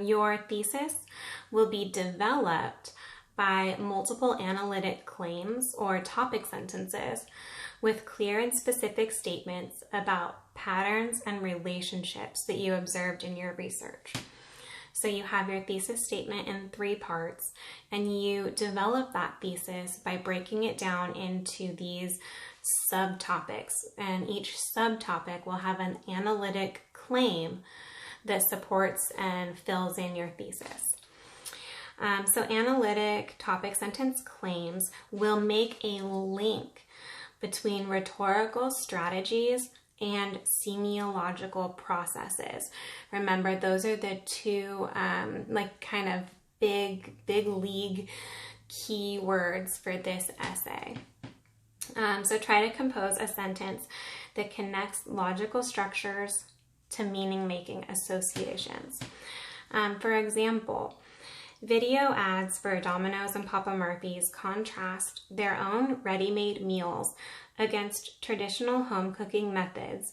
Your thesis will be developed by multiple analytic claims or topic sentences with clear and specific statements about patterns and relationships that you observed in your research. So you have your thesis statement in 3 parts, and you develop that thesis by breaking it down into these subtopics, and each subtopic will have an analytic claim that supports and fills in your thesis. So analytic topic sentence claims will make a link between rhetorical strategies and semiological processes. Remember, those are the 2 kind of big league keywords for this essay. So try to compose a sentence that connects logical structures to meaning-making associations. For example, video ads for Domino's and Papa Murphy's contrast their own ready-made meals against traditional home cooking methods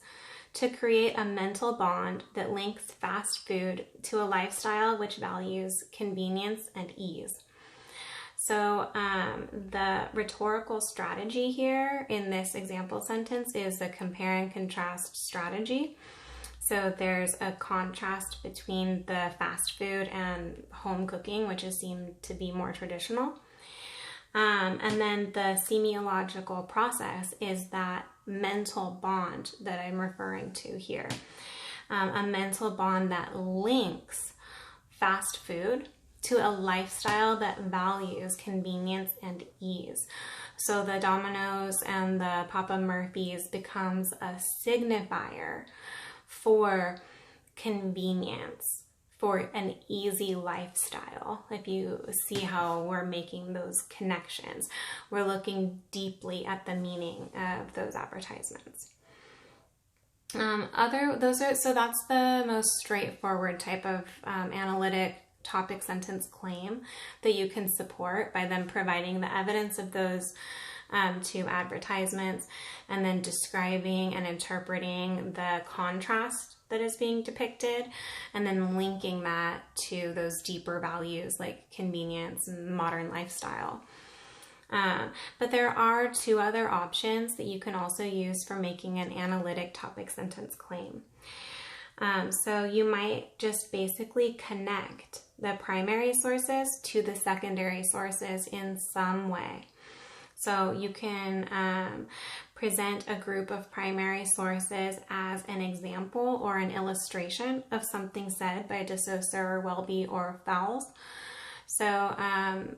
to create a mental bond that links fast food to a lifestyle which values convenience and ease. So the rhetorical strategy here in this example sentence is the compare and contrast strategy. So there's a contrast between the fast food and home cooking, which is seen to be more traditional. And then the semiological process is that mental bond that I'm referring to here. A mental bond that links fast food to a lifestyle that values convenience and ease. So the Domino's and the Papa Murphy's becomes a signifier for convenience, for an easy lifestyle. If you see how we're making those connections, we're looking deeply at the meaning of those advertisements. So that's the most straightforward type of analytic topic sentence claim that you can support by them providing the evidence of those 2 advertisements and then describing and interpreting the contrast that is being depicted and then linking that to those deeper values like convenience and modern lifestyle. But there are 2 other options that you can also use for making an analytic topic sentence claim. So you might just basically connect the primary sources to the secondary sources in some way. So you can present a group of primary sources as an example or an illustration of something said by De Saussure, Welby, or Fowles. So,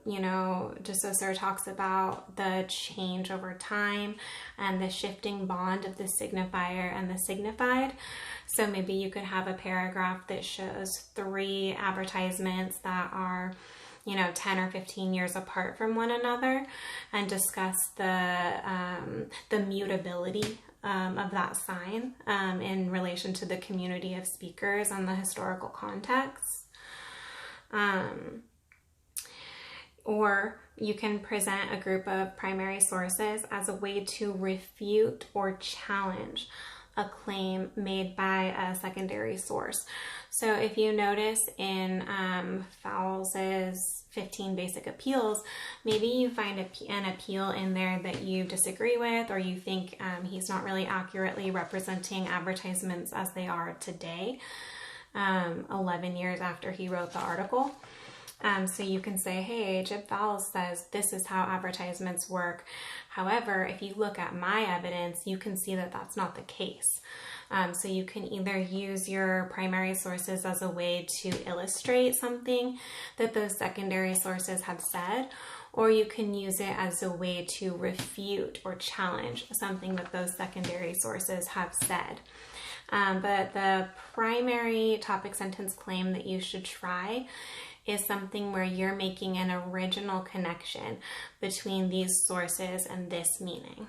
De Saussure talks about the change over time and the shifting bond of the signifier and the signified. So maybe you could have a paragraph that shows 3 advertisements that are 10 or 15 years apart from one another and discuss the mutability of that sign in relation to the community of speakers and the historical context. Or you can present a group of primary sources as a way to refute or challenge a claim made by a secondary source. So if you notice in Fowles's 15 basic appeals, maybe you find an appeal in there that you disagree with, or you think he's not really accurately representing advertisements as they are today, 11 years after he wrote the article. So you can say, hey, Jib Fowles says this is how advertisements work. However, if you look at my evidence, you can see that that's not the case. So you can either use your primary sources as a way to illustrate something that those secondary sources have said, or you can use it as a way to refute or challenge something that those secondary sources have said. But the primary topic sentence claim that you should try is something where you're making an original connection between these sources and this meaning.